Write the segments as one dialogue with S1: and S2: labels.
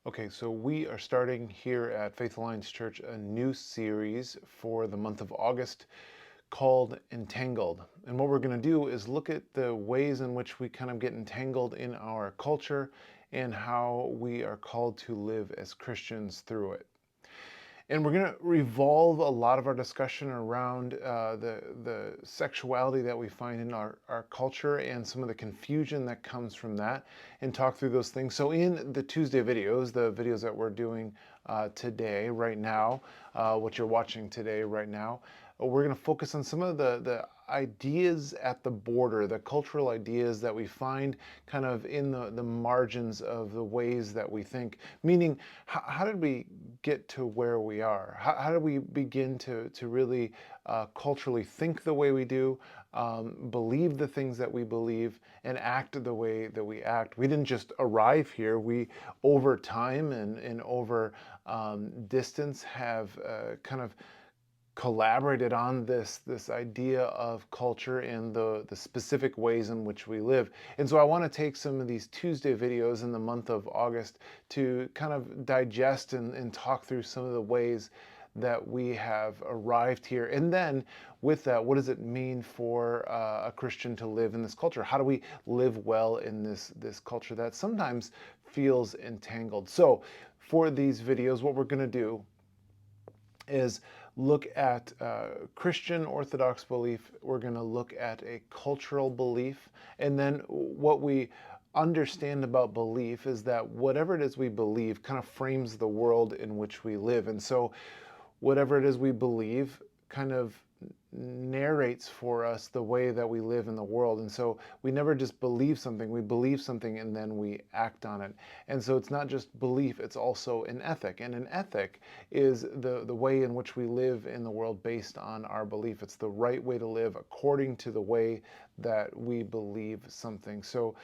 S1: Okay, so we are starting here at Faith Alliance Church a new series for the month of August called Entangled. And what we're going to do is look at the ways in which we kind of get entangled in our culture and how we are called to live as Christians through it. And we're going to revolve a lot of our discussion around the sexuality that we find in our culture and some of the confusion that comes from that, and talk through those things. So in the Tuesday videos, the videos that we're doing today, right now, what you're watching today, right now, we're going to focus on some of the ideas at the border, the cultural ideas that we find kind of in the margins of the ways that we think. Meaning, how did we get to where we are? How did we begin to really culturally think the way we do, believe the things that we believe, and act the way that we act? We didn't just arrive here. We, over time and over distance, have kind of collaborated on this idea of culture and the specific ways in which we live. And so I want to take some of these Tuesday videos in the month of August to kind of digest and talk through some of the ways that we have arrived here. And then with that, what does it mean for a Christian to live in this culture? How do we live well in this culture that sometimes feels entangled? So for these videos, what we're going to do is look at Christian Orthodox belief. We're going to look at a cultural belief. And then what we understand about belief is that whatever it is we believe kind of frames the world in which we live. And so whatever it is we believe kind of narrates for us the way that we live in the world. And so we never just believe something, we believe something and then we act on it. And so it's not just belief, it's also an ethic. And an ethic is the way in which we live in the world based on our belief. It's the right way to live according to the way that we believe something. So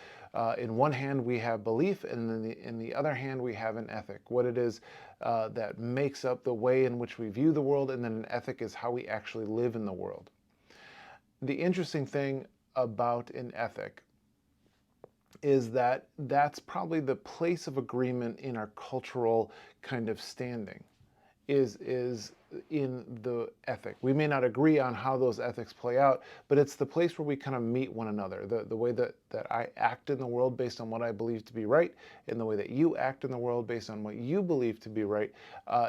S1: in one hand we have belief, and then in the other hand we have an ethic, what it is that makes up the way in which we view the world, and then an ethic is how we actually live in the world. The interesting thing about an ethic is that that's probably the place of agreement in our cultural kind of standing, is in the ethic. We may not agree on how those ethics play out, but it's the place where we kind of meet one another. The way that I act in the world based on what I believe to be right, and the way that you act in the world based on what you believe to be right,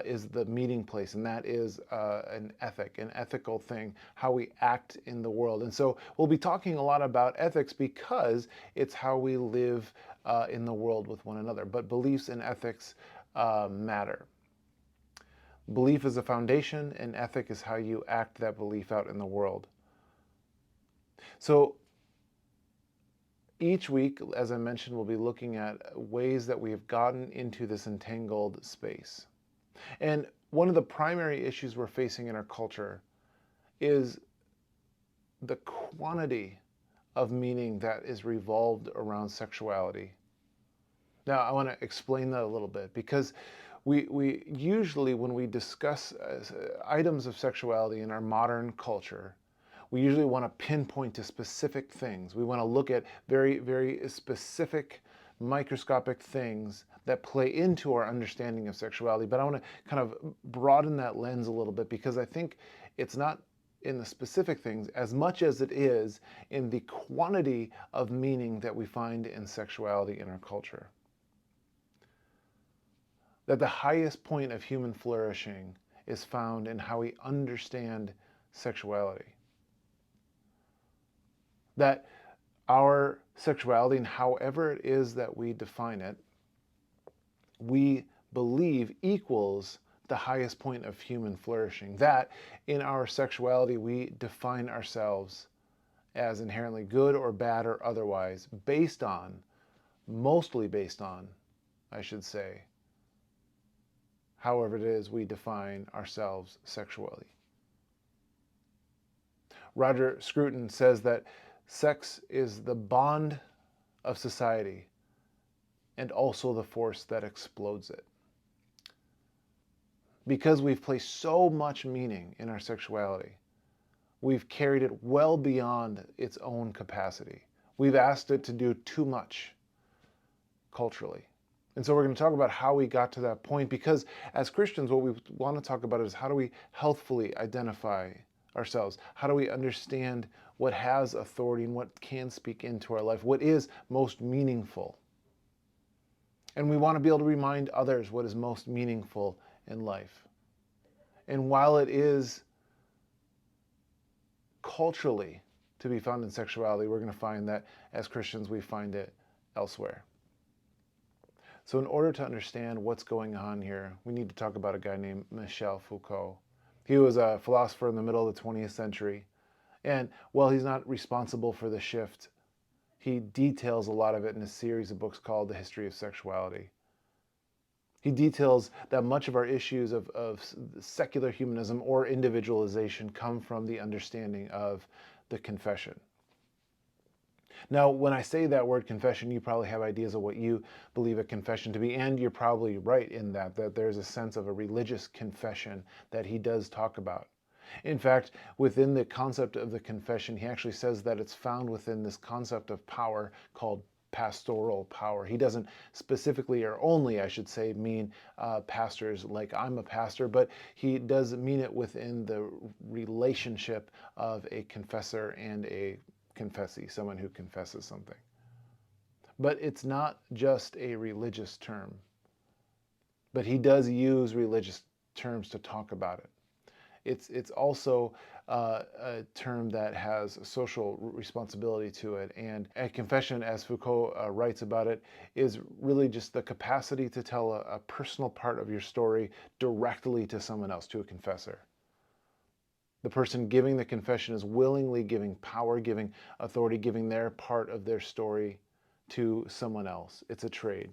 S1: is the meeting place. And that is an ethic, an ethical thing, how we act in the world. And so we'll be talking a lot about ethics because it's how we live in the world with one another. But beliefs and ethics matter. Belief is a foundation, and ethic is how you act that belief out in the world. So each week, as I mentioned, we'll be looking at ways that we have gotten into this entangled space. And one of the primary issues we're facing in our culture is the quantity of meaning that is revolved around sexuality. Now, I want to explain that a little bit, because we usually, when we discuss items of sexuality in our modern culture, we usually want to pinpoint to specific things. We want to look at very, very specific microscopic things that play into our understanding of sexuality. But I want to kind of broaden that lens a little bit, because I think it's not in the specific things as much as it is in the quantity of meaning that we find in sexuality in our culture. That the highest point of human flourishing is found in how we understand sexuality. That our sexuality, and however it is that we define it, we believe equals the highest point of human flourishing. That in our sexuality we define ourselves as inherently good or bad or otherwise, based on, mostly based on, I should say, however it is we define ourselves sexually. Roger Scruton says that sex is the bond of society and also the force that explodes it. Because we've placed so much meaning in our sexuality, we've carried it well beyond its own capacity. We've asked it to do too much culturally. And so we're going to talk about how we got to that point, because as Christians, what we want to talk about is how do we healthfully identify ourselves? How do we understand what has authority and what can speak into our life? What is most meaningful? And we want to be able to remind others what is most meaningful in life. And while it is culturally to be found in sexuality, we're going to find that as Christians we find it elsewhere. So in order to understand what's going on here, we need to talk about a guy named Michel Foucault. He was a philosopher in the middle of the 20th century. And while he's not responsible for the shift, he details a lot of it in a series of books called The History of Sexuality. He details that much of our issues of secular humanism or individualization come from the understanding of the confession. Now, when I say that word confession, you probably have ideas of what you believe a confession to be, and you're probably right in that there's a sense of a religious confession that he does talk about. In fact, within the concept of the confession, he actually says that it's found within this concept of power called pastoral power. He doesn't specifically, or only I should say, mean pastors like I'm a pastor, but he does mean it within the relationship of a confessor and a confessee, someone who confesses something. But it's not just a religious term, but he does use religious terms to talk about it. It's also a term that has social responsibility to it. And a confession, as Foucault writes about it, is really just the capacity to tell a personal part of your story directly to someone else, to a confessor. The person giving the confession is willingly giving power, giving authority, giving their part of their story to someone else. It's a trade.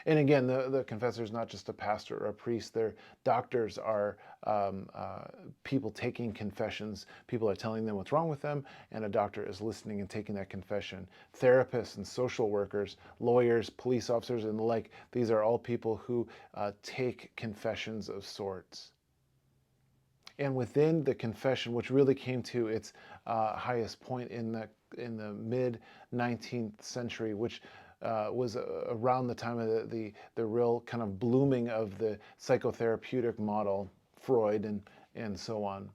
S1: And again, the confessor is not just a pastor or a priest. Their doctors are people taking confessions. People are telling them what's wrong with them, and a doctor is listening and taking that confession. Therapists and social workers, lawyers, police officers, and the like, these are all people who take confessions of sorts. And within the confession, which really came to its highest point in the mid-19th century, which was around the time of the real kind of blooming of the psychotherapeutic model, Freud and so on.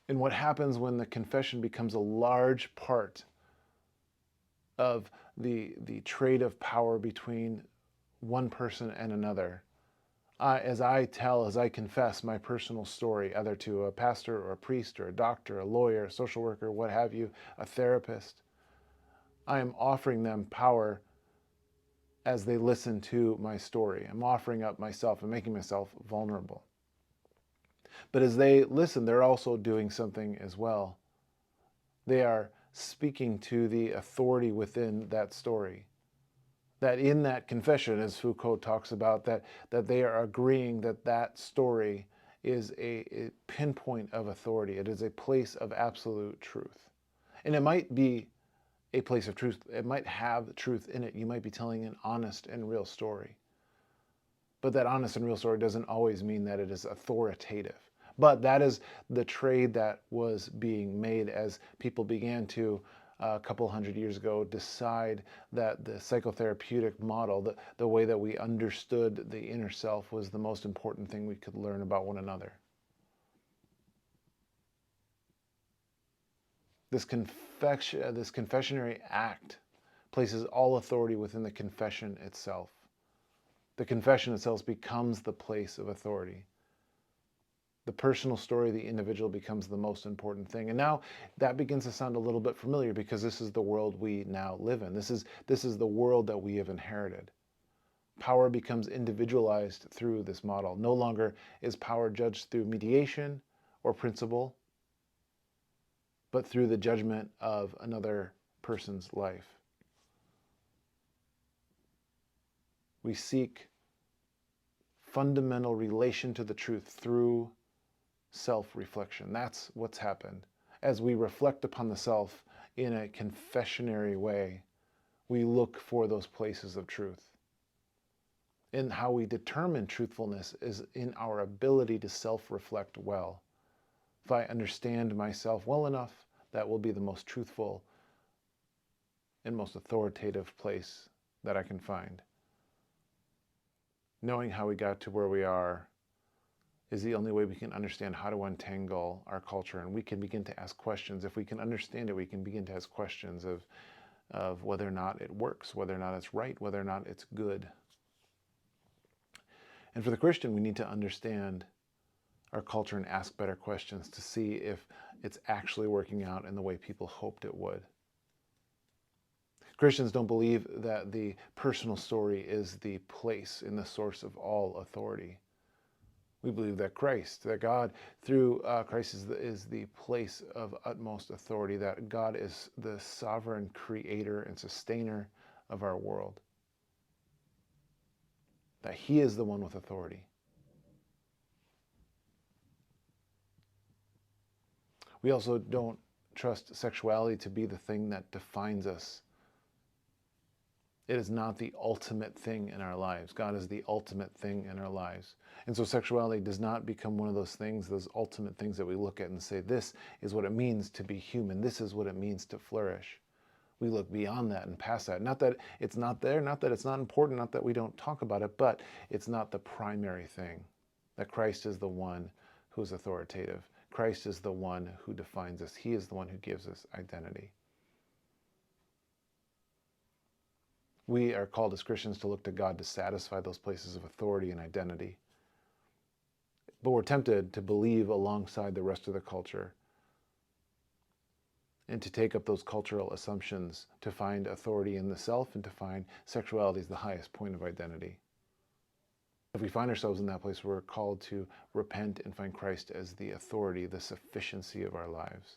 S1: And what happens when the confession becomes a large part of the trade of power between one person and another. As I confess my personal story, either to a pastor or a priest or a doctor, a lawyer, a social worker, what have you, a therapist, I am offering them power as they listen to my story. I'm offering up myself and making myself vulnerable. But as they listen, they're also doing something as well. They are speaking to the authority within that story. That in that confession, as Foucault talks about, that they are agreeing that that story is a pinpoint of authority. It is a place of absolute truth. And it might be a place of truth. It might have truth in it. You might be telling an honest and real story. But that honest and real story doesn't always mean that it is authoritative. But that is the trade that was being made as people began to, a couple hundred years ago, decide that the psychotherapeutic model, the way that we understood the inner self, was the most important thing we could learn about one another. This confessionary act places all authority within the confession itself. The confession itself becomes the place of authority. The personal story of the individual becomes the most important thing. And now that begins to sound a little bit familiar, because this is the world we now live in. This is the world that we have inherited. Power becomes individualized through this model. No longer is power judged through mediation or principle, but through the judgment of another person's life. We seek fundamental relation to the truth through self-reflection. That's what's happened. As we reflect upon the self in a confessionary way, we look for those places of truth. And how we determine truthfulness is in our ability to self-reflect well. If I understand myself well enough, that will be the most truthful and most authoritative place that I can find. Knowing how we got to where we are is the only way we can understand how to untangle our culture, and we can begin to ask questions. If we can understand it, we can begin to ask questions of whether or not it works, whether or not it's right, whether or not it's good. And for the Christian, we need to understand our culture and ask better questions to see if it's actually working out in the way people hoped it would. Christians don't believe that the personal story is the place and the source of all authority. We believe that Christ, that God through Christ is the place of utmost authority, that God is the sovereign creator and sustainer of our world, that he is the one with authority. We also don't trust sexuality to be the thing that defines us. It is not the ultimate thing in our lives. God is the ultimate thing in our lives. And so sexuality does not become one of those things, those ultimate things that we look at and say, this is what it means to be human. This is what it means to flourish. We look beyond that and past that. Not that it's not there, not that it's not important, not that we don't talk about it, but it's not the primary thing. That Christ is the one who is authoritative. Christ is the one who defines us. He is the one who gives us identity. We are called as Christians to look to God to satisfy those places of authority and identity. But we're tempted to believe alongside the rest of the culture and to take up those cultural assumptions to find authority in the self and to find sexuality as the highest point of identity. If we find ourselves in that place, we're called to repent and find Christ as the authority, the sufficiency of our lives.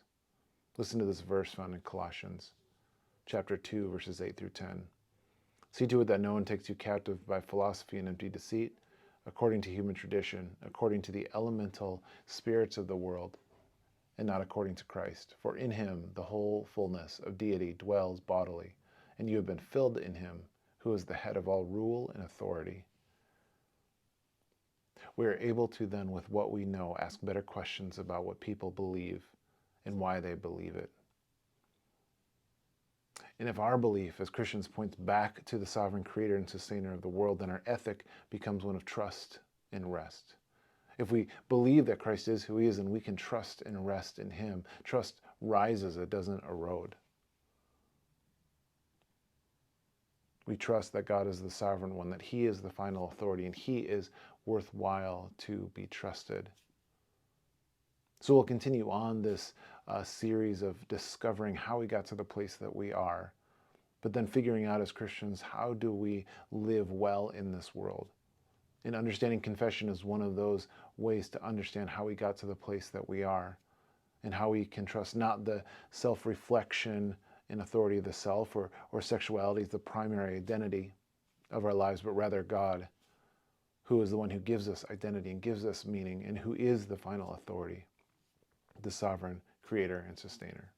S1: Listen to this verse found in Colossians chapter 2, verses 8 through 10. See to it that no one takes you captive by philosophy and empty deceit, according to human tradition, according to the elemental spirits of the world, and not according to Christ. For in him the whole fullness of deity dwells bodily, and you have been filled in him, who is the head of all rule and authority. We are able to then, with what we know, ask better questions about what people believe and why they believe it. And if our belief as Christians points back to the sovereign creator and sustainer of the world, then our ethic becomes one of trust and rest. If we believe that Christ is who he is and we can trust and rest in him, trust rises, it doesn't erode. We trust that God is the sovereign one, that he is the final authority, and he is worthwhile to be trusted. So we'll continue on this series of discovering how we got to the place that we are, but then figuring out as Christians, how do we live well in this world? And understanding confession is one of those ways to understand how we got to the place that we are and how we can trust not the self-reflection and authority of the self or sexuality as the primary identity of our lives, but rather God, who is the one who gives us identity and gives us meaning and who is the final authority, the sovereign creator and sustainer.